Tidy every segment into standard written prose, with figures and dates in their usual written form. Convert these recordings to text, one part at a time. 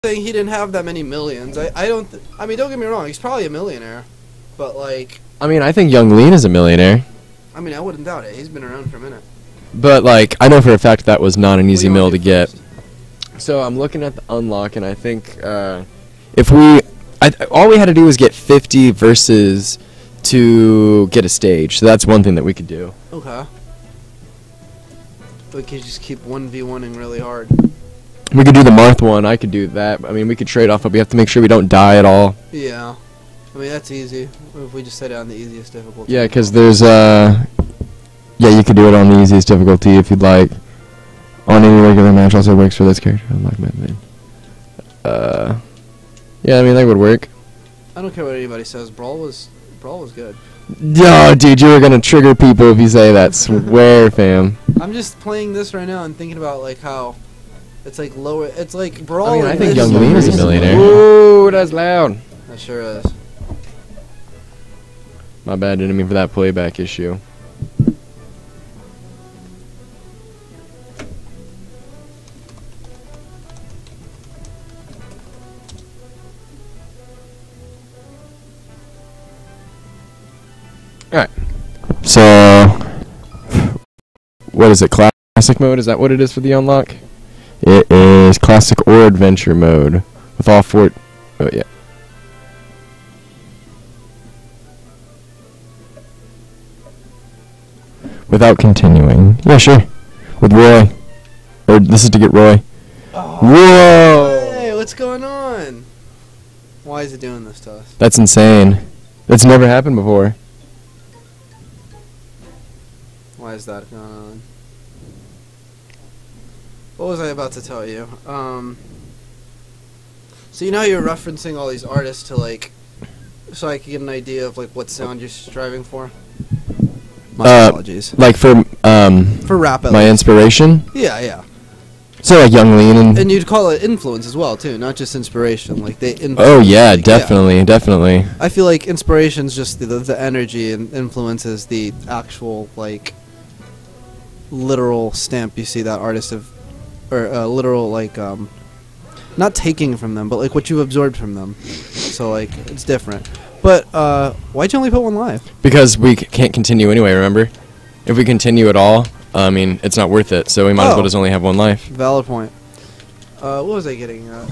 saying he didn't have that many millions. I don't. I mean, don't get me wrong. He's probably a millionaire, but like. I mean, I think Young Lean is a millionaire. I mean, I wouldn't doubt it. He's been around for a minute. But like, I know for a fact that was not an What do easy you wanna mill do to get. first? So I'm looking at the unlock, and I think if we, all we had to do was get 50 verses to get a stage. So that's one thing that we could do. Okay. We could just keep 1v1ing really hard. We could do the Marth one. I could do that. I mean, we could trade off, but we have to make sure we don't die at all. Yeah. I mean, that's easy. If we just set it on the easiest difficulty. Yeah, because there's yeah, you could do it on the easiest difficulty if you'd like. On any regular match also works for this character. Unlock method. Yeah, I mean that would work. I don't care what anybody says. Brawl was good. Yo, dude, you were gonna trigger people if you say that. Swear, fam. I'm just playing this right now and thinking about like how it's like lower. It's like Brawl. I mean, I and think this Young Lean is a is- millionaire. Ooh, that's loud. That sure is. My bad, didn't mean for that playback issue. Alright. So, what is it? Classic mode? Is that what it is for the unlock? It is classic or adventure mode. With all four. Oh, yeah. Without continuing. Yeah, sure. With Roy. Or this is to get Roy. Whoa! Hey, what's going on? Why is it doing this to us? That's insane. That's never happened before. Why is that going on? What was I about to tell you? So you know how you're referencing all these artists to like, so I could get an idea of like what sound you're striving for. My apologies. Like for rap, at my least. inspiration. Yeah. So like Young Lean And you'd call it influence as well too, not just inspiration. Like they. Oh yeah, like, definitely, definitely. I feel like inspiration's just the energy, and influence is the actual like literal stamp you see that artist have, or literal like not taking from them, but like what you've absorbed from them. So like it's different. But why'd you only put one live? Because we can't continue anyway. Remember, if we continue at all, I mean, it's not worth it. So we might as well just only have one life. Valid point. What was I getting at?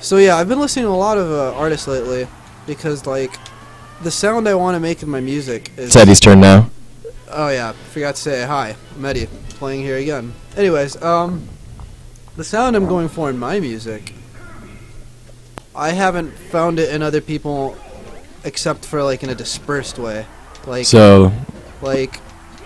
So yeah, I've been listening to a lot of artists lately because like the sound I want to make in my music is. It's Eddie's turn now. Oh yeah, forgot to say hi. I'm Eddie, playing here again. Anyways, the sound I'm going for in my music, I haven't found it in other people, except for like in a dispersed way. Like So. like,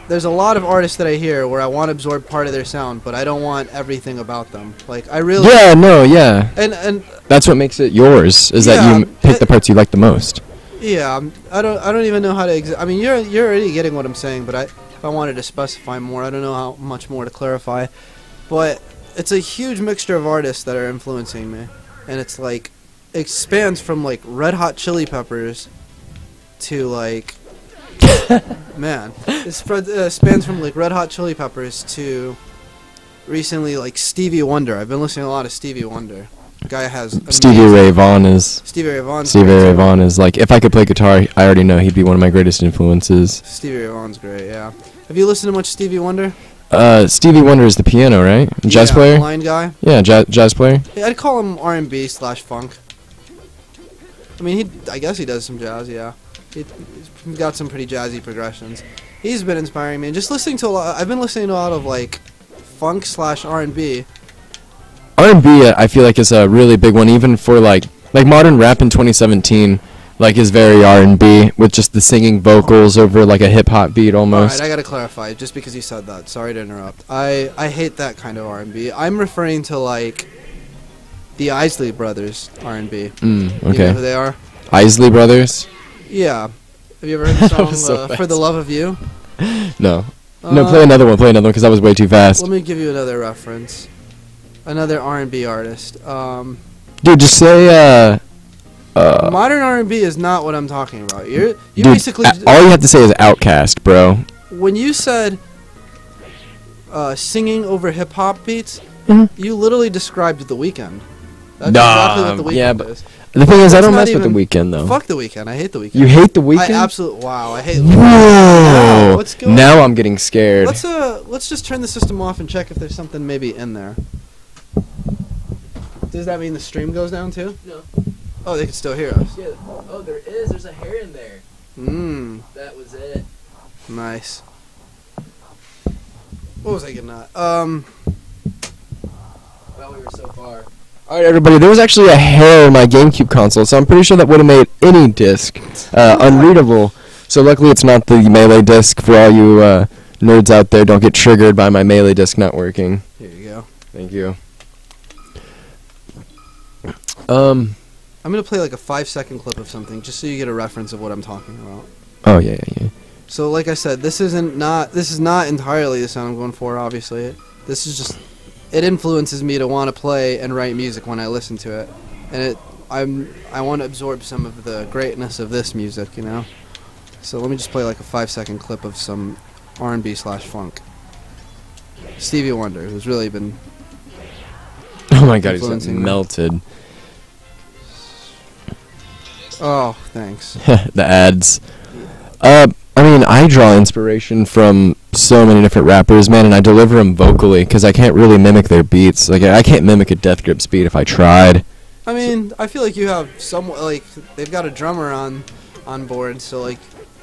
there's a lot of artists that I hear where I want to absorb part of their sound, but I don't want everything about them. Like I really. Yeah. No. Yeah. And That's what makes it yours. Is that you pick the parts you like the most. yeah, I don't even know how to. I mean, you're already getting what I'm saying, but if I wanted to specify more, I don't know how much more to clarify. But it's a huge mixture of artists that are influencing me, and it's like it spans from like Red Hot Chili Peppers to like man, it spans from like Red Hot Chili Peppers to recently like Stevie Wonder. I've been listening to a lot of Stevie Wonder. Guy has Stevie Ray Vaughan is. Stevie Ray Vaughan. Stevie Ray Vaughan is like, if I could play guitar, I already know he'd be one of my greatest influences. Stevie Ray Vaughan's great, yeah. Have you listened to much Stevie Wonder? Stevie Wonder is the piano, right? Jazz Yeah, player? blind guy. Yeah, jazz player. Yeah, I'd call him R&B/funk. I mean, I guess he does some jazz, yeah. He's got some pretty jazzy progressions. He's been inspiring me. And just listening to a lot, I've been listening to a lot of like funk/R&B. R&B, I feel like is a really big one, even for like modern rap in 2017. Like is very R&B with just the singing vocals over like a hip hop beat almost. Alright, I gotta clarify, just because you said that. Sorry to interrupt. I hate that kind of R&B. I'm referring to like the Isley Brothers R&B. Okay. You know who they are? Isley Brothers? Yeah. Have you ever heard the That was song so For the Love of You? No. No, play another one because that was way too fast. Let me give you another reference. Another R&B artist. Dude, just say Modern R&B is not what I'm talking about. You dude, basically all you have to say is Outkast, bro. when you said singing over hip hop beats, Mhm. you literally described The Weeknd. That's Nah, exactly what the Weeknd yeah, but is. the thing is, I It's don't not mess with the even- Weekend though. Fuck the Weeknd. I hate the Weeknd. You hate the I Weekend? absolutely I hate. Whoa! Wow, what's going Now I'm getting scared. Let's just turn the system off and check if there's something maybe in there. Does that mean the stream goes down too? No. Oh, they can still hear us. Yeah. Oh, there is. There's a hair in there. That was it. Nice. What was I getting at? Well, we were so far. Alright, everybody, there was actually a hair in my GameCube console, so I'm pretty sure that would have made any disc unreadable. So luckily it's not the Melee disc. For all you nerds out there, don't get triggered by my Melee disc not working. Here you go. Thank you. I'm gonna play like a 5-second clip of something just so you get a reference of what I'm talking about. Oh, yeah. So, like I said, this is not entirely the sound I'm going for. Obviously, this is just it influences me to want to play and write music when I listen to it, and I want to absorb some of the greatness of this music, you know. So let me just play like a 5-second clip of some R&B/funk. Stevie Wonder, who's really been Oh my god, he's Influencing me. melted. oh thanks. The ads. I mean, I draw inspiration from so many different rappers, man, and I deliver them vocally because I can't really mimic their beats. Like, I can't mimic a Death Grips beat if I tried. I mean, I feel like you have like they've got a drummer on board, so like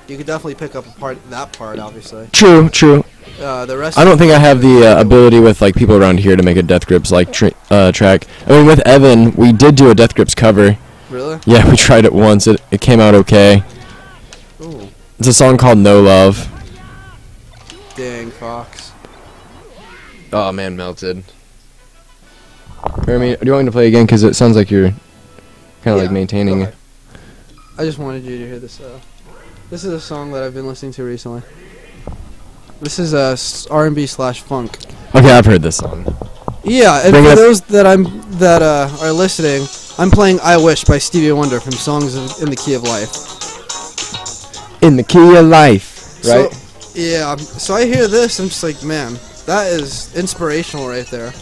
you could definitely pick up that part, obviously. True. The rest. I don't think I have the ability with like people around here to make a Death Grips like track. I mean, with Evan, we did do a Death Grips cover. Really? Yeah, we tried it once. It came out okay. Ooh, It's a song called No Love. dang Fox. Oh man, melted. I mean, do you want me to play again? Because it sounds like you're kind of like Yeah, maintaining go it. ahead. I just wanted you to hear this. This is a song that I've been listening to recently. This is R&B/funk. Okay, I've heard this song. Yeah, and Bring it for up. those that are listening, I'm playing "I Wish" by Stevie Wonder from Songs in the Key of Life. In the Key of Life, right? So, yeah. So I hear this, I'm just like, man, that is inspirational right there.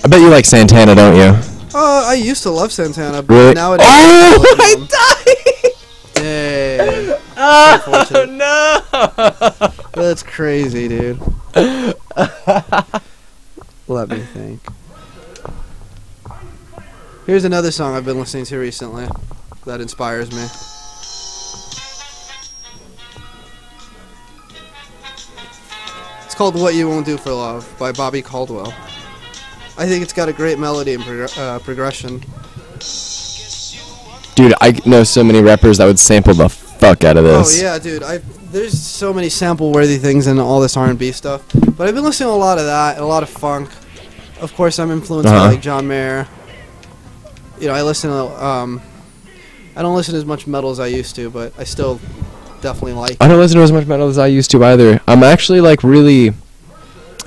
I bet you like Santana, don't you? I used to love Santana, but Really? nowadays. Oh, I I died! Dang. Oh unfortunate. no! That's crazy, dude. Let me think. Here's another song I've been listening to recently that inspires me. It's called "What You Won't Do for Love" by Bobby Caldwell. I think it's got a great melody and progression. Dude, I know so many rappers that would sample the fuck out of this. Oh yeah, dude. There's so many sample-worthy things in all this R&B stuff, but I've been listening to a lot of that and a lot of funk. Of course, I'm influenced by like John Mayer. You know, I listen to. I don't listen to as much metal as I used to, but I still definitely like. I don't listen to as much metal as I used to either. I'm actually like really,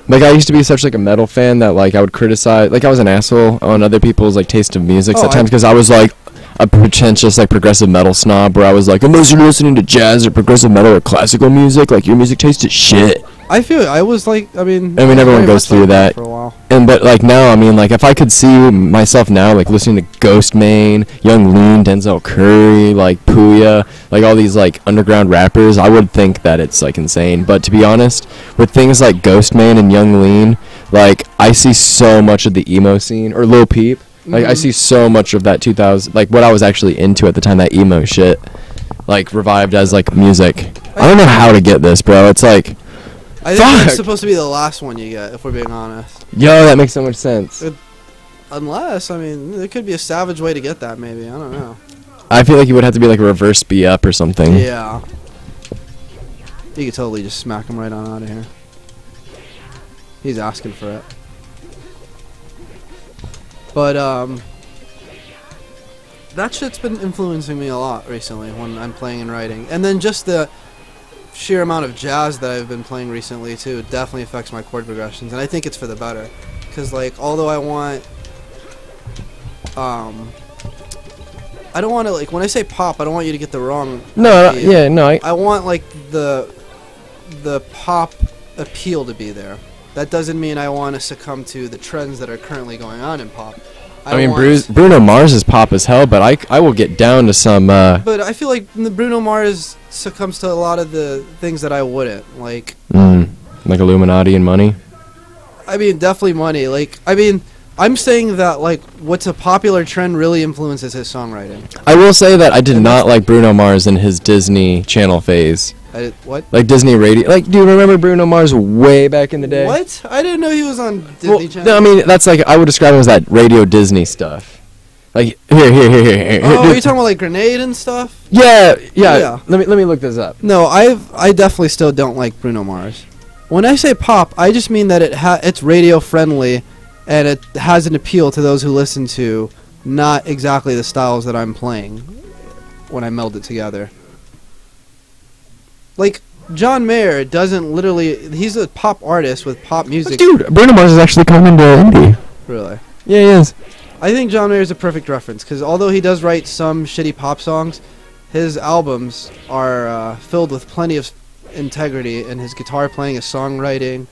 like I used to be such like a metal fan that like I would criticize, like I was an asshole on other people's like taste of music Oh, at times because I was like a pretentious like progressive metal snob where I was like, unless you're listening to jazz or progressive metal or classical music, like your music tastes of shit. I feel I was like, I mean. I mean, everyone very goes much through like that. for a while. And but like now, I mean, like if I could see myself now, like listening to Ghostmane, Young Lean, Denzel Curry, like Puya, like all these like underground rappers, I would think that it's like insane. But to be honest, with things like Ghostmane and Young Lean, like I see so much of the emo scene or Lil Peep. Like I see so much of that 2000, like what I was actually into at the time, that emo shit, like revived as like music. I don't know how to get this, bro. It's like, I think Fuck! that's supposed to be the last one you get, if we're being honest. yo, that makes so much sense. Unless, I mean, there could be a savage way to get that, maybe. I don't know. I feel like you would have to be like a reverse B up or something. Yeah. You could totally just smack him right on out of here. He's asking for it. But, that shit's been influencing me a lot recently when I'm playing and writing. And then just the sheer amount of jazz that I've been playing recently, too, definitely affects my chord progressions. And I think it's for the better. Because, like, although I want... I don't want to, like, when I say pop, I don't want you to get the wrong No, idea. yeah, no, I want like the pop appeal to be there. That doesn't mean I want to succumb to the trends that are currently going on in pop. I mean, Bruno Mars is pop as hell, but I will get down to some. But I feel like Bruno Mars succumbs to a lot of the things that I wouldn't like. Like Illuminati and money. I mean, definitely money. Like, I mean, I'm saying that like what's a popular trend really influences his songwriting. I will say that I did not like Bruno Mars in his Disney Channel phase. What? Like Disney radio. Like, do you remember Bruno Mars way back in the day? What? I didn't know he was on Disney Channel. No, I mean, that's like, I would describe him as that radio Disney stuff. Like, here. Oh, are you talking about like Grenade and stuff? Yeah. Let me look this up. No, I definitely still don't like Bruno Mars. When I say pop, I just mean that it's radio friendly, and it has an appeal to those who listen to, not exactly the styles that I'm playing when I meld it together. Like, John Mayer doesn't literally... He's a pop artist with pop music. Dude, Bruno Mars is actually coming to indie. Really? Yeah, he is. I think John Mayer is a perfect reference, because although he does write some shitty pop songs, his albums are filled with plenty of integrity in his guitar playing, his songwriting,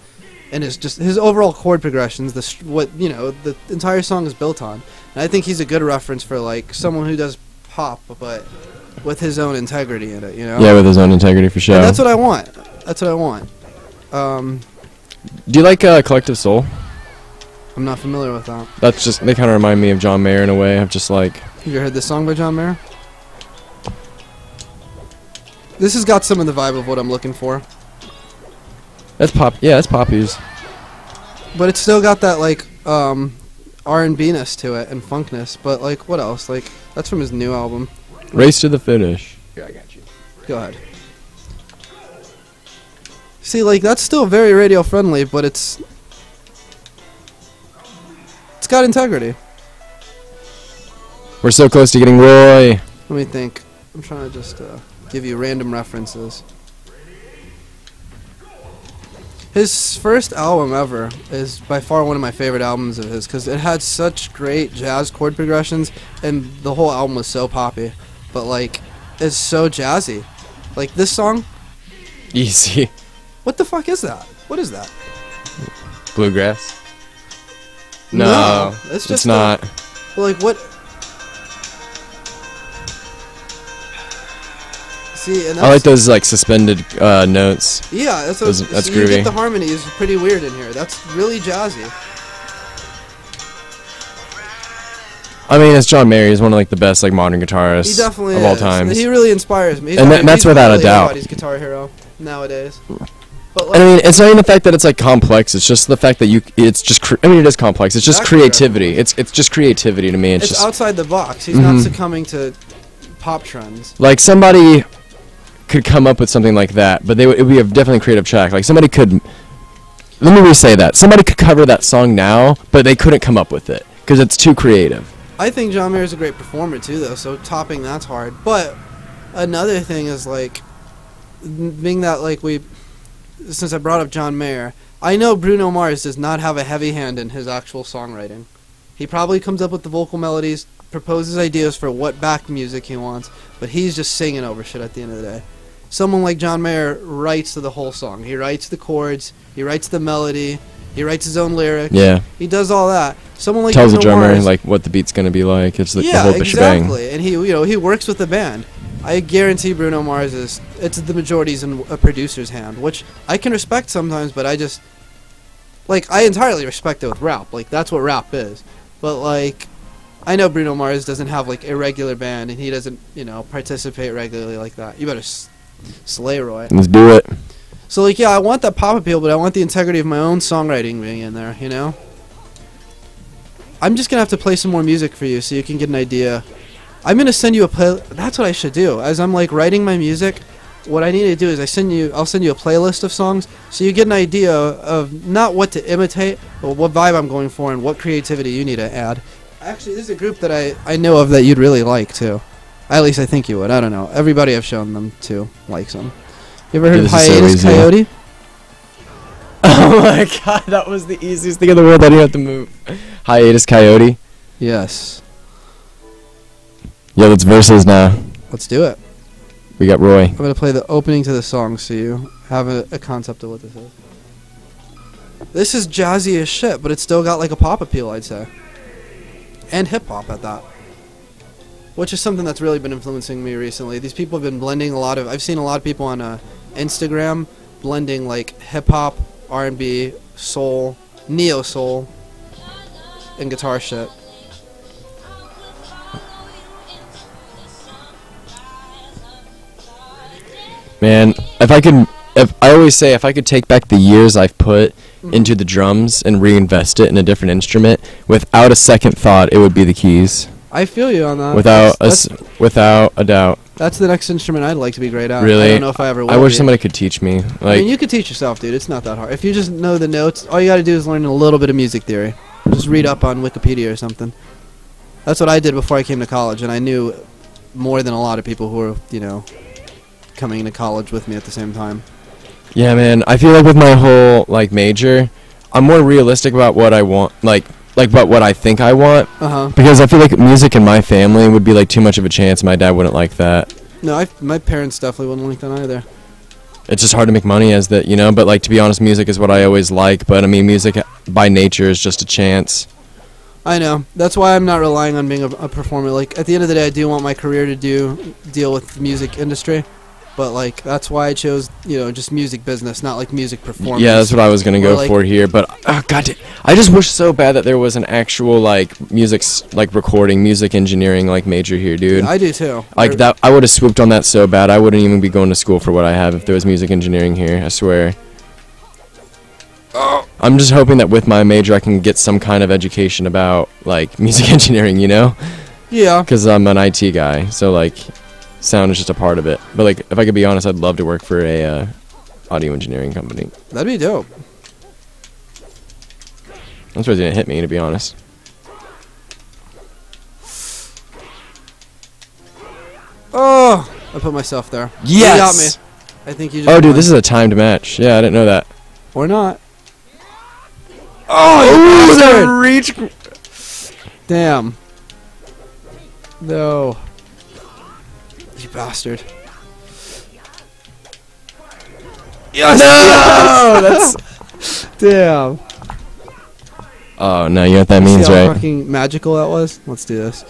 and his overall chord progressions. The entire song is built on. And I think he's a good reference for like someone who does pop, but with his own integrity in it, you know? Yeah, with his own integrity, for sure. And that's what I want. That's what I want. Do you like Collective Soul? I'm not familiar with that. That's just... They kind of remind me of John Mayer in a way. I've just like... Have you heard this song by John Mayer? This has got some of the vibe of what I'm looking for. That's pop. Yeah, that's poppies. But it's still got that, like, R&B-ness to it and funkness. But, like, what else? Like, that's from his new album. Race to the Finish. Here, I got you. Go ahead. See, like, that's still very radio-friendly, but it's got integrity. We're so close to getting Roy. Let me think. I'm trying to just give you random references. His first album ever is by far one of my favorite albums of his, because it had such great jazz chord progressions, and the whole album was so poppy. But, like, it's so jazzy. Like, this song... Easy. What the fuck is that? What is that? Bluegrass? No, it's not. Like, what... See, and I like those like suspended notes. Yeah, that's that's you groovy. get the harmony is pretty weird in here. That's really jazzy. I mean, it's John Mayer. He's one of like the best like modern guitarists He definitely of all is. time. He really inspires me. And that's he's without a really doubt. Everybody's guitar hero nowadays. But I mean, it's not even the fact that it's like complex. It's just the fact that it's just. I mean, it is complex. It's just Exactly. creativity. It's just creativity to me. it's just outside the box. He's not succumbing to pop trends. like somebody could come up with something like that, but it would be a definitely creative track. Like somebody could. Let me re-say that. Somebody could cover that song now, but they couldn't come up with it because it's too creative. I think John Mayer's a great performer too, though. So topping that's hard. But another thing is like being that like since I brought up John Mayer, I know Bruno Mars does not have a heavy hand in his actual songwriting. He probably comes up with the vocal melodies, proposes ideas for what back music he wants, but he's just singing over shit at the end of the day. Someone like John Mayer writes the whole song. He writes the chords, he writes the melody, he writes his own lyrics. Yeah. He does all that. Someone like Tells the Bruno drummer Mars, like what the beat's gonna be like. It's like yeah, the whole shebang. exactly. And he works with the band. I guarantee Bruno Mars it's the majority's in a producer's hand, which I can respect sometimes, but I just I entirely respect it with rap. Like that's what rap is. But like I know Bruno Mars doesn't have like a regular band, and he doesn't participate regularly like that. You better slay, Roy. Let's do it. So like yeah, I want that pop appeal, but I want the integrity of my own songwriting being in there. You know. I'm just gonna have to play some more music for you so you can get an idea. I'm gonna send you a play. That's what I should do. As I'm like writing my music, what I need to do is I'll send you a playlist of songs so you get an idea of not what to imitate, but what vibe I'm going for and what creativity you need to add. Actually, this is a group that I know of that you'd really like too. At least I think you would. I don't know. Everybody I've shown them to likes them. You ever heard of This is so Hiatus easy. Coyote? Oh my god, that was the easiest thing in the world. I didn't have to move. Hiatus Coyote. Yes. Yo, let's verses now. Let's do it. We got Roy. I'm gonna play the opening to the song so you have a concept of what this is. This is jazzy as shit, but it's still got like a pop appeal, I'd say. and hip hop at that. Which is something that's really been influencing me recently. These people have been blending a lot of. I've seen a lot of people on Instagram blending like hip hop, R&B, soul, neo soul, and guitar shit. Man, I always say if I could take back the years I've put into the drums and reinvest it in a different instrument without a second thought, it would be the keys. I feel you on that. Without a doubt. That's the next instrument I'd like to be great at. Really? I don't know if I ever will. I wish be. somebody could teach me. I Like, mean, you could teach yourself, dude. It's not that hard. If you just know the notes, all you got to do is learn a little bit of music theory. Just read up on Wikipedia or something. That's what I did before I came to college, and I knew more than a lot of people who were, coming into college with me at the same time. yeah, man. I feel like with my whole like major, I'm more realistic about what I want, like about what I think I want, Uh-huh. because I feel like music in my family would be like too much of a chance. My dad wouldn't like that. No, my parents definitely wouldn't like that either. It's just hard to make money as that, but like to be honest, music is what I always like, but I mean music by nature is just a chance. I know. That's why I'm not relying on being a performer. Like, at the end of the day, I do want my career to deal with the music industry. But, like, that's why I chose, just music business, not, like, music performance. Yeah, that's what I was going to Or, go like- for here, but I just wish so bad that there was an actual, like, recording, music engineering, like, major here, dude. I do, too. Like, that, I would have swooped on that so bad, I wouldn't even be going to school for what I have if there was music engineering here, I swear. I'm just hoping that with my major I can get some kind of education about, like, music engineering, Yeah. Because I'm an IT guy, so, like, sound is just a part of it. But, like, if I could be honest, I'd love to work for a audio engineering company. That'd be dope. I'm surprised it didn't hit me, to be honest. Oh! I put myself there. Yes! You got me. I think you just Oh, dude, won. this is a timed match. Yeah, I didn't know that. Or not. Oh, you bastard! reach. Damn. No. You bastard. Yes! No! That's... Damn. Oh, no, you know what that You see means, how right? fucking magical that was? Let's do this.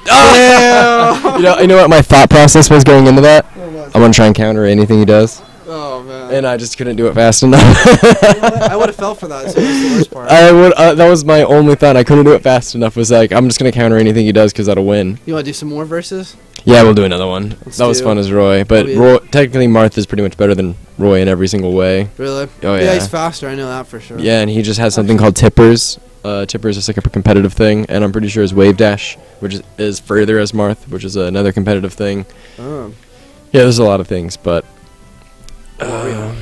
Oh! you know what my thought process was going into that? I want to try and counter anything he does. Oh, man. And I just couldn't do it fast enough. I would have fell for that, so that's the worst part. I would. That was my only thought. I couldn't do it fast enough. Was like, I'm just gonna counter anything he does because that'll win. You want to do some more verses? Yeah, we'll do another one. Let's That was do- fun as Roy, but Oh, yeah. Roy, technically Martha's pretty much better than Roy in every single way. Really? Oh, Yeah, yeah. he's faster. I know that for sure. Yeah, and he just has something called tippers. Tippers is like a competitive thing, and I'm pretty sure his wave dash, which is further as Marth, which is another competitive thing. Oh. Yeah, there's a lot of things, but. Real.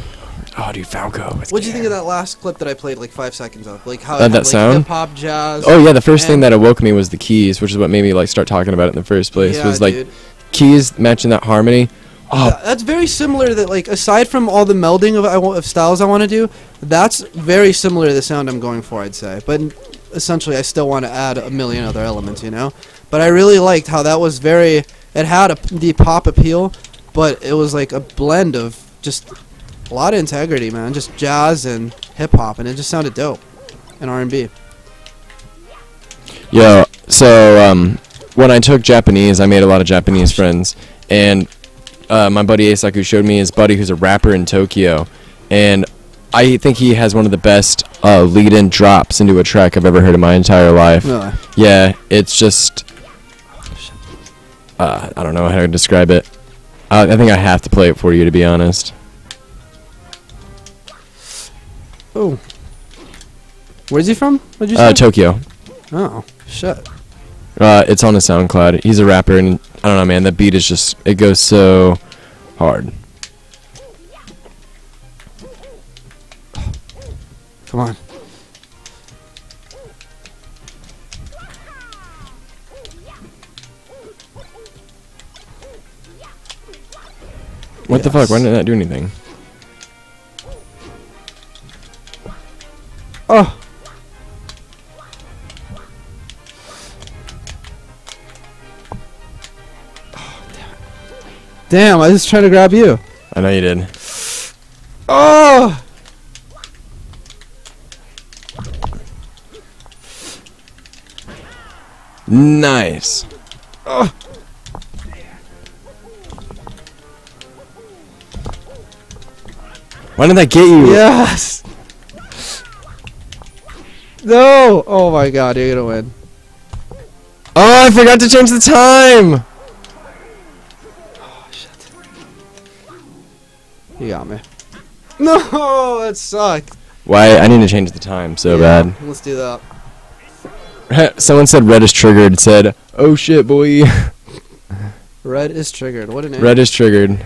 Oh, dude, Falco. What'd you think of that last clip that I played like 5 seconds of? Like how it That had, like, sound? hip hop, jazz. Oh yeah, the first thing and- that awoke me was the keys, which is what made me like start talking about it in the first place. Yeah, was like dude. keys matching that harmony. Oh, That's very similar. That like aside from all the melding of styles I want to do, that's very similar to the sound I'm going for. I'd say, but essentially I still want to add a million other elements, But I really liked how that was very. It had the pop appeal, but it was like a blend of just a lot of integrity, man. Just jazz and hip hop, and it just sounded dope. And R&B. yo. So when I took Japanese, I made a lot of Japanese friends, and my buddy Asaku showed me his buddy who's a rapper in Tokyo, and I think he has one of the best lead-in drops into a track I've ever heard in my entire life. Really? Yeah, it's just I don't know how to describe it. I think I have to play it for you, to be honest. Oh. Where's he from? What'd you say? Tokyo. Oh, shit. It's on the SoundCloud. He's a rapper, and I don't know, man. The beat is just, it goes so hard. Come on. What the fuck? Yes. Why didn't that do anything? Oh. Damn, I was trying to grab you. I know you did. Oh! Nice. Why did that get you? Yes. No. Oh my God, you're gonna win. Oh, I forgot to change the time. Oh shit. You got me. No, that sucked. Why? I need to change the time so bad. Let's do that. Someone said red is triggered. It said, oh shit, boy. Red is triggered. What a name. Red is triggered.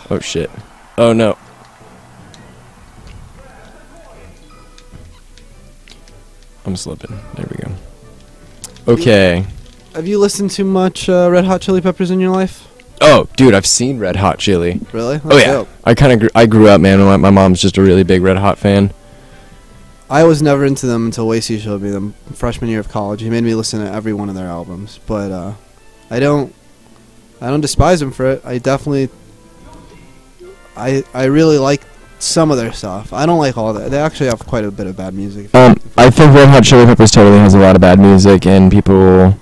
Oh shit. Oh no. I'm slipping. There we go. Okay. Have you listened to much Red Hot Chili Peppers in your life? Oh, dude, I've seen Red Hot Chili. Really? Oh yeah. Dope. I grew up, man. My mom's just a really big Red Hot fan. I was never into them until Wasey showed me them freshman year of college. He made me listen to every one of their albums, but I don't despise them for it. I definitely I really like some of their stuff. I don't like all that. They actually have quite a bit of bad music. I think Red Hot Chili Peppers totally has a lot of bad music, and people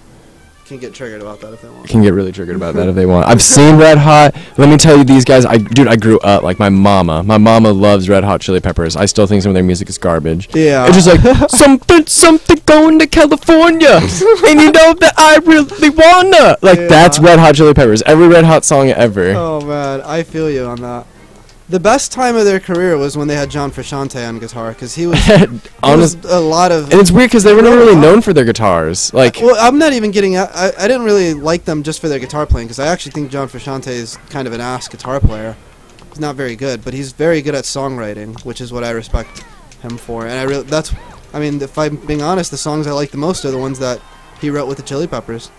Can get triggered about that if they want. can get really triggered about that if they want. I've seen Red Hot. Let me tell you, these guys. I grew up like my mama. My mama loves Red Hot Chili Peppers. I still think some of their music is garbage. Yeah. It's just like something going to California, and you know that I really wanna. Like that's Yeah. Red Hot Chili Peppers. Every Red Hot song ever. Oh man, I feel you on that. The best time of their career was when they had John Frusciante on guitar, because he was Honest, a lot of. and it's weird because they were never really known for their guitars. Like Well, I'm not even getting. I didn't really like them just for their guitar playing, because I actually think John Frusciante is kind of an ass guitar player. He's not very good, but he's very good at songwriting, which is what I respect him for. And I mean, if I'm being honest, the songs I like the most are the ones that he wrote with the Chili Peppers.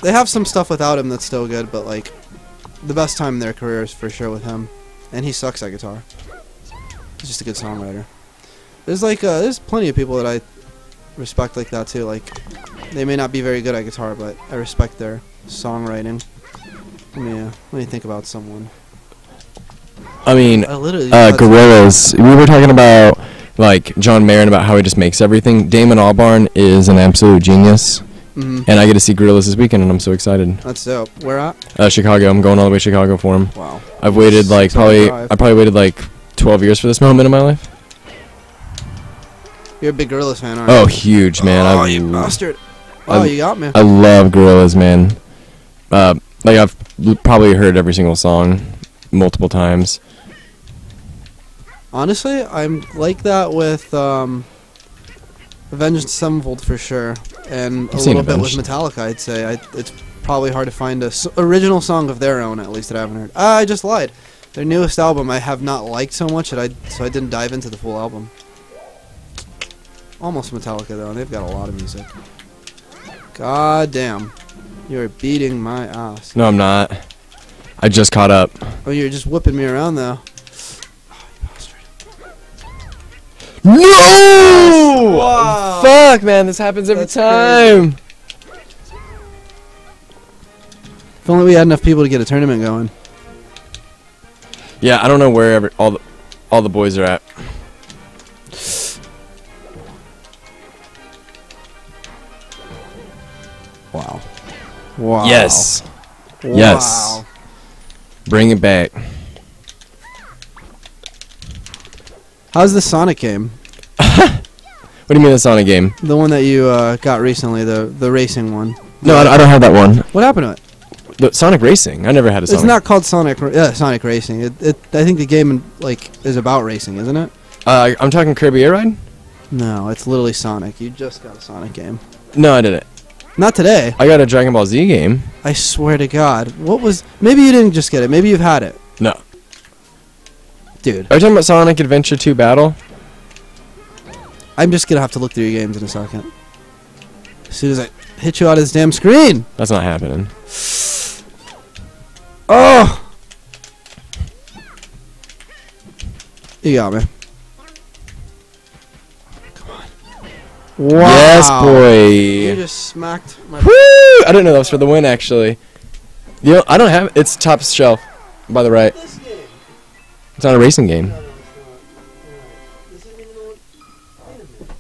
They have some stuff without him that's still good, but like, the best time in their career is for sure with him, and he sucks at guitar. He's just a good songwriter. There's plenty of people that I respect like that too. Like, they may not be very good at guitar, but I respect their songwriting. Let me think about someone. I mean, I literally Gorillaz. We were talking about like John Mayer and about how he just makes everything. Damon Albarn is an absolute genius. Mhm. And I get to see Gorillaz this weekend, and I'm so excited. That's dope. Where at? Chicago. I'm going all the way to Chicago for him. Wow. I've waited like Solid drive. I probably waited like 12 years for this moment in my life. You're a big Gorillaz fan, aren't you? Oh, huge, man. Oh, you bastard. I- Oh, you got me. I love Gorillaz, man. Like I've probably heard every single song multiple times. Honestly, I'm like that with Avenged Sevenfold for sure, and a I've seen little bit with Avenged. Metallica. I'd say it's probably hard to find a original song of their own, at least that I haven't heard. I just lied. Their newest album I have not liked so much that so I didn't dive into the full album. Almost Metallica though, and they've got a lot of music. God damn, you're beating my ass. No, I'm not. I just caught up. Oh, you're just whipping me around though. No! Wow. Fuck, man, this happens every That's time. If only we had enough people to get a tournament going. Yeah, I don't know where all the boys are at. Wow. Wow. Yes. Wow. Yes. Bring it back. How's the Sonic game? What do you mean the Sonic game? The one that you got recently, the racing one. No, I don't have that one. What happened to it? The Sonic Racing. I never had a Sonic. It's not called Sonic Racing. I think the game is about racing, isn't it? I'm talking Kirby Air Ride? No, it's literally Sonic. You just got a Sonic game. No, I didn't. Not today. I got a Dragon Ball Z game. I swear to God. Maybe you didn't just get it. Maybe you've had it. No. Dude, Are you talking about Sonic Adventure 2 Battle? I'm just going to have to look through your games in a second. As soon as I hit you out of this damn screen. That's not happening. Oh! You got me. Come on. Wow. Yes, You boy. just smacked my... Woo! I didn't know that was for the win, actually. You know, I don't have it's top shelf by the right. This game. It's not a racing game. This isn't even the one... Wait a minute.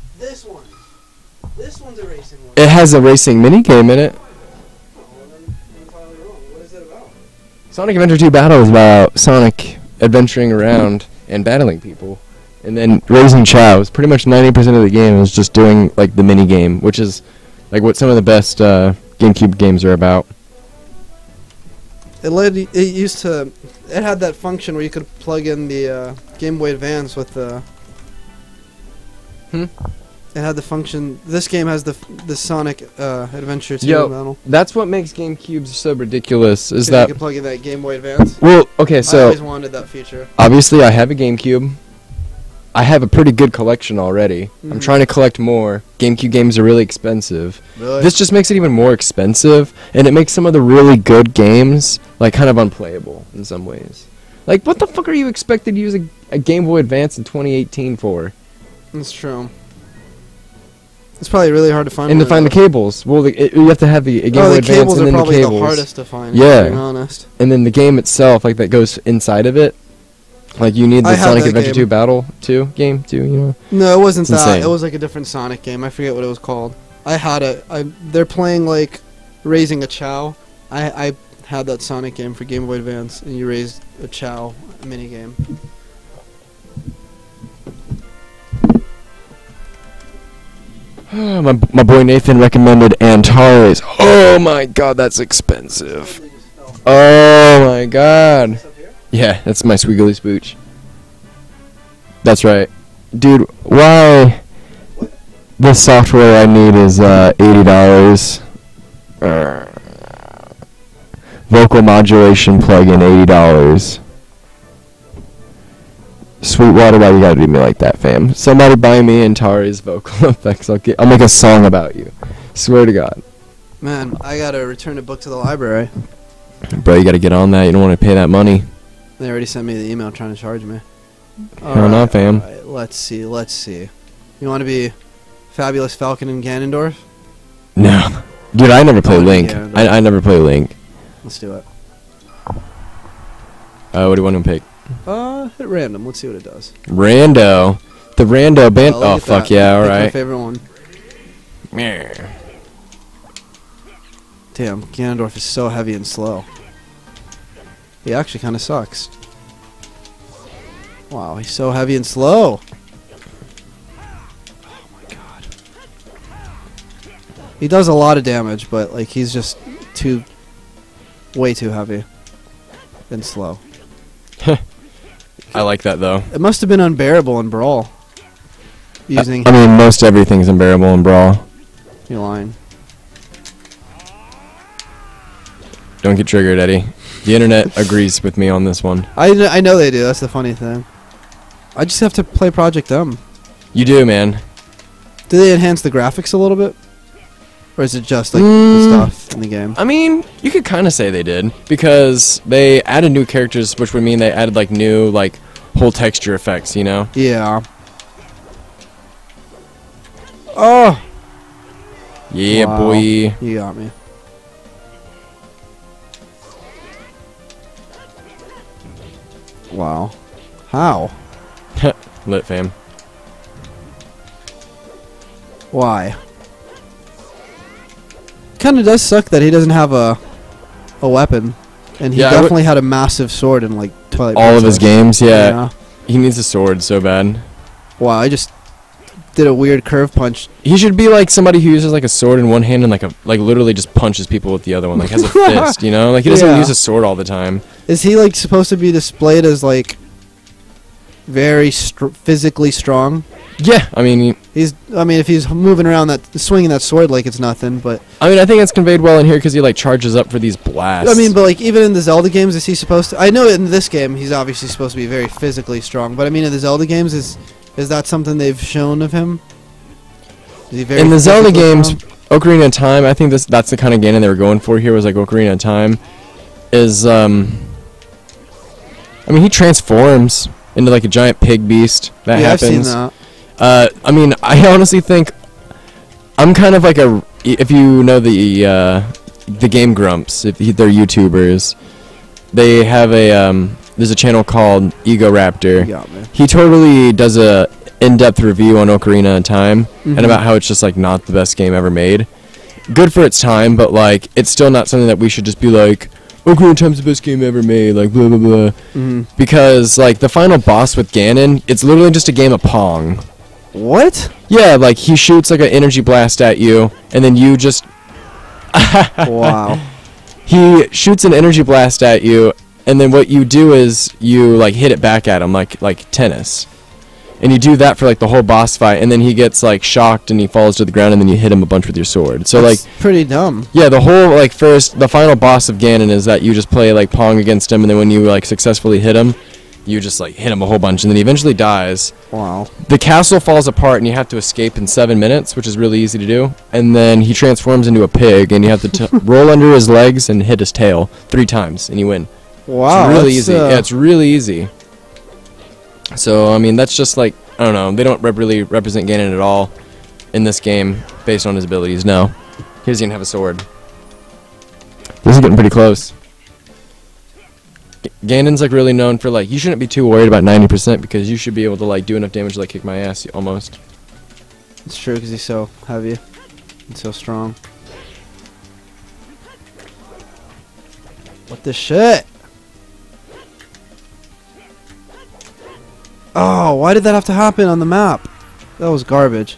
This one's a racing one. It has a racing minigame in it. Oh, then I'm entirely wrong. What is it about? Sonic Adventure 2 Battle is about Sonic adventuring around and battling people. And then Raising Chow is pretty much 90% of the game is just doing like the mini game, which is like what some of the best GameCube games are about. It had that function where you could plug in the Game Boy Advance with the. Hmm? It had the function. This game has the Sonic Adventure 2 Yo, model. that's what makes GameCubes so ridiculous. Is So that you could plug in that Game Boy Advance. well? Okay, I so always wanted that feature. obviously I have a GameCube. I have a pretty good collection already. I'm Mhm. trying to collect more. GameCube games are really expensive. Really? This just makes it even more expensive, and it makes some of the really good games like kind of unplayable in some ways. Like, what the fuck are you expected to use a Game Boy Advance in 2018 for? That's true. It's probably really hard to find. And to one of find the those. cables. Well, you have to have a Game Oh, Boy the Advance cables and are then the probably cables. the hardest to find. Yeah. Being honest. And then the game itself, like that goes inside of it. Like you need I the have Sonic that Adventure game. 2 Battle 2 game too, you know. No, it wasn't It's that. insane. It was like a different Sonic game. I forget what it was called. I had it. They're playing like Raising a Chow. I had that Sonic game for Game Boy Advance, and you raised a Chow mini game. my boy Nathan recommended Antares. Oh my god, that's expensive. Oh my god. Yeah, that's my squiggly spooch. That's right. Dude, why the software I need is $80. Vocal modulation plugin $80. Sweetwater, why you gotta do me like that, fam? Somebody buy me Antares vocal effects. I'll make a song about you. Swear to God. Man, I gotta return a book to the library. Bro, you gotta get on that. You don't want to pay that money. They already sent me the email trying to charge me. Hell no, fam. Alright, let's see. You want to be Fabulous Falcon and Ganondorf? No. Dude, I never play wanna be Link. Ganondorf. I never play Link. Let's do it. What do you want to pick? Hit random. Let's see what it does. Rando. The Rando band. Look Oh, at fuck that. yeah, Pick my alright. favorite one. Damn, Ganondorf is so heavy and slow. He actually kind of sucks. Wow, he's so heavy and slow. Oh my god. He does a lot of damage, but like he's just way too heavy and slow. I like that, though. It must have been unbearable in Brawl. Using I mean, most everything's unbearable in Brawl. your line. Don't get triggered, Eddie. The internet agrees with me on this one. I know they do. That's the funny thing. I just have to play Project M. You do, man. Do they enhance the graphics a little bit? Or is it just like Mm. the stuff in the game? I mean, you could kind of say they did because they added new characters, which would mean they added like new like whole texture effects, you know? Yeah. Oh! Yeah, Wow. boy. You got me. Wow. How? Lit, fam. Why? Kind of does suck that he doesn't have a weapon, and he Yeah, I would- definitely had a massive sword in like Twilight All of his Princess. games, yeah. He needs a sword so bad. Wow, I just did a weird curve punch. He should be like somebody who uses like a sword in one hand and like literally just punches people with the other one, like has a fist, you know? Like he doesn't Yeah. use a sword all the time. Is he like supposed to be displayed as like very physically strong? Yeah, I mean, I mean, if he's moving around swinging that sword like it's nothing, but I think it's conveyed well in here because he like charges up for these blasts. I mean, but like even in the Zelda games, is he supposed to? I know in this game he's obviously supposed to be very physically strong, but I mean in the Zelda games, is that something they've shown of him? Is he very in the Zelda physically games, strong? Ocarina of Time, I think that's the kind of Ganon they were going for here was like Ocarina of Time. Is I mean, he transforms into like a giant pig beast. That Yeah, happens. I've seen that. I mean, I honestly think I'm kind of like if you know the Game Grumps, if they're YouTubers, they have there's a channel called Ego Raptor. You got me. He totally does a in-depth review on Ocarina of Time Mhm. and about how it's just like not the best game ever made. Good for its time, but like it's still not something that we should just be like, Ocarina of Time's the best game ever made, like blah blah blah. Mhm. Because like the final boss with Ganon, it's literally just a game of Pong. What? Yeah, like he shoots like an energy blast at you, and then you just Wow. he shoots an energy blast at you, and then what you do is you like hit it back at him like tennis. And you do that for like the whole boss fight, and then he gets like shocked and he falls to the ground, and then you hit him a bunch with your sword. So That's like pretty dumb. yeah, the whole like the final boss of Ganon is that you just play like Pong against him, and then when you like successfully hit him, you just like hit him a whole bunch, and then he eventually dies. Wow. The castle falls apart, and you have to escape in 7 minutes, which is really easy to do. And then he transforms into a pig, and you have to roll under his legs and hit his tail 3 times, and you win. Wow. It's really that's, easy. Yeah, it's really easy. So I mean, that's just like I don't know. They don't really represent Ganon at all in this game based on his abilities. No, he doesn't even have a sword. This is getting pretty close. Ganon's like really known for like you shouldn't be too worried about 90% because you should be able to like do enough damage to like kick my ass almost. It's true because he's so heavy and so strong. What the shit? Oh, why did that have to happen on the map? That was garbage.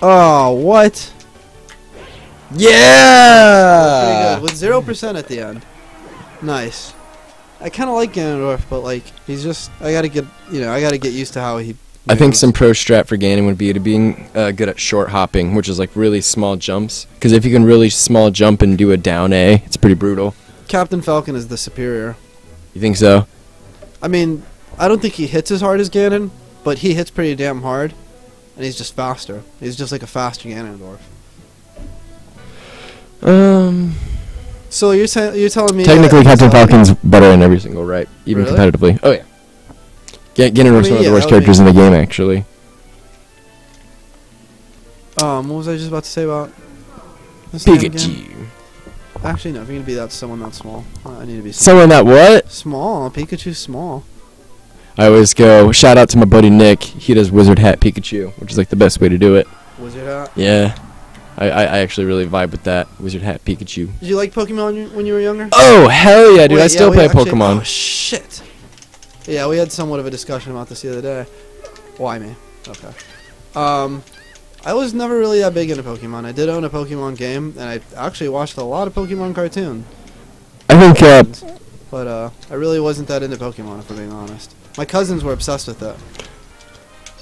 Oh, what? Yeah. Pretty good. With 0% at the end. Nice. I kind of like Ganondorf, but like he's just I gotta get used to how he. I think moves. some pro strat for Ganon would be to being good at short hopping, which is like really small jumps. Because if you can really small jump and do a down A, it's pretty brutal. Captain Falcon is the superior. You think so? I mean, I don't think he hits as hard as Ganon, but he hits pretty damn hard, and he's just faster. He's just like a faster Ganondorf. So you're telling me Technically, that Captain Falcon's better in every single right, even Really? competitively. Oh yeah. Ganondorf's one of yeah, the worst that would characters in the game, actually. What was I just about to say about this name again? Pikachu. Actually, no. If you're gonna be someone that small, I need to be Someone that what? small. Pikachu's small. I always go, shout out to my buddy Nick. He does Wizard Hat Pikachu, which is like the best way to do it. Wizard hat. Yeah. I actually really vibe with that. Wizard Hat Pikachu. Did you like Pokemon when you were younger? Oh, hell yeah, dude. Wait, I still we play actually- Pokemon. Oh shit. Yeah, we had somewhat of a discussion about this the other day. Why me? Okay. I was never really that big into Pokemon. I did own a Pokemon game, and I actually watched a lot of Pokemon cartoon. I think, But I really wasn't that into Pokemon, if I'm being honest. My cousins were obsessed with it.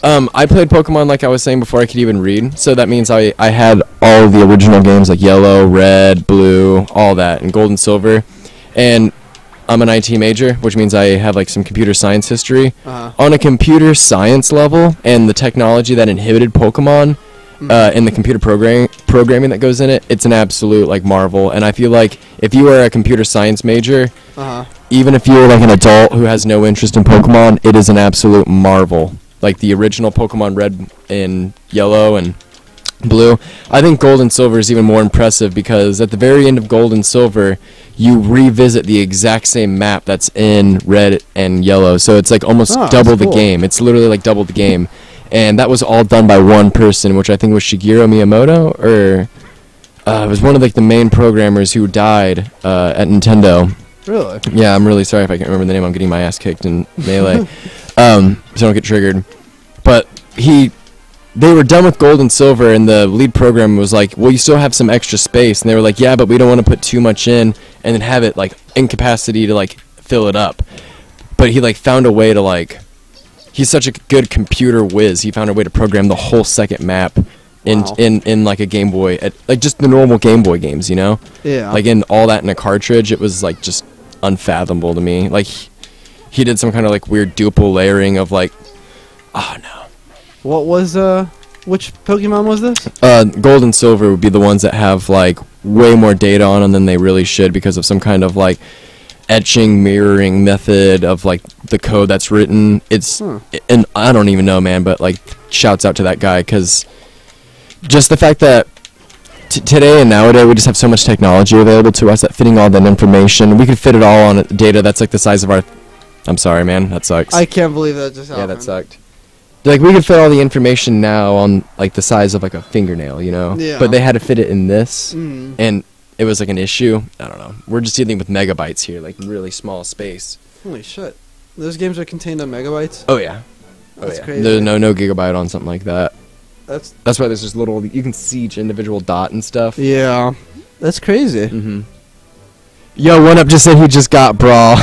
I played Pokemon like I was saying before I could even read. So that means I had all of the original games like Yellow, Red, Blue, all that, and Gold and Silver. And I'm an IT major, which means I have like some computer science history. On a computer science level and the technology that inhibited Pokemon and the computer programming that goes in it, it's an absolute like marvel. And I feel like if you are a computer science major, even if you're like an adult who has no interest in Pokemon, it is an absolute marvel. Like the original Pokemon Red and Yellow and Blue. I think Gold and Silver is even more impressive because at the very end of Gold and Silver, you revisit the exact same map that's in Red and Yellow. So it's like almost double the game. It's literally like double the game. And that was all done by one person, which I think was Shigeru Miyamoto, or it was one of like the main programmers who died at Nintendo. Really? Yeah, I'm really sorry if I can't remember the name. I'm getting my ass kicked in Melee. So don't get triggered. But they were done with Gold and Silver, and the lead program was like, well, you still have some extra space. And they were like, yeah, but we don't want to put too much in and then have it like incapacity to like fill it up. But he like found a way to like, he's such a good computer whiz. He found a way to program the whole second map in like a Game Boy, like just the normal Game Boy games, you know? Yeah. Like in all that in a cartridge, it was like just unfathomable to me. Like he did some kind of like weird duple layering of like, oh no. What was which Pokemon was this? Gold and Silver would be the ones that have like way more data on them than they really should because of some kind of like etching mirroring method of like the code that's written. It's and I don't even know, man, but like shouts out to that guy because just the fact that today and nowadays we just have so much technology available to us that fitting all that information, we could fit it all on data that's like the size of our. I'm sorry, man, that sucks. I can't believe that just happened. Yeah, that sucked. Like we could fit all the information now on like the size of like a fingernail, you know. Yeah. But they had to fit it in this, Mm. and it was like an issue. I don't know. We're just dealing with megabytes here, like really small space. Holy shit. Those games are contained on megabytes? Oh yeah. That's yeah. crazy. There's no gigabyte on something like that. That's That's why there's just little. You can see each individual dot and stuff. yeah. That's crazy. Mm-hmm. Yo, One Up just said he just got Brawl.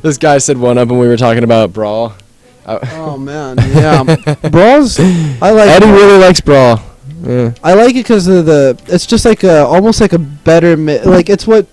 This guy said One Up when we were talking about Brawl. Oh man, yeah. Brawls, I like. Eddie really likes Brawl. Yeah. I like it because of the. It's just like a almost like a better like it's what.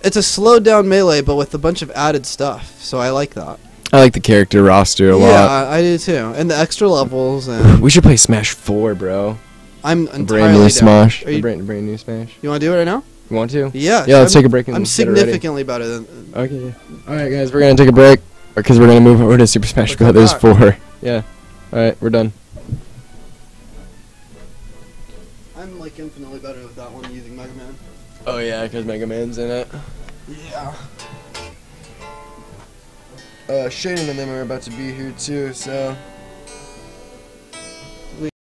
It's a slowed down Melee, but with a bunch of added stuff. So I like that. I like the character roster a Yeah, lot. I do too, and the extra levels. And We should play Smash 4, bro. I'm The entirely brand new down. Smash. Are The you, brand new Smash. you want to do it right now? You want to? Yeah. Yeah, let's take a break and I'm get it ready. significantly better than. Okay. Yeah. All right, guys, we're gonna take a break because we're gonna move over to Super Smash We'll come Brothers back. 4. Yeah. All right, we're done. I'm like infinitely better with that one using Mega Man. Oh yeah, because Mega Man's in it. Yeah. Shayden and them are about to be here too, so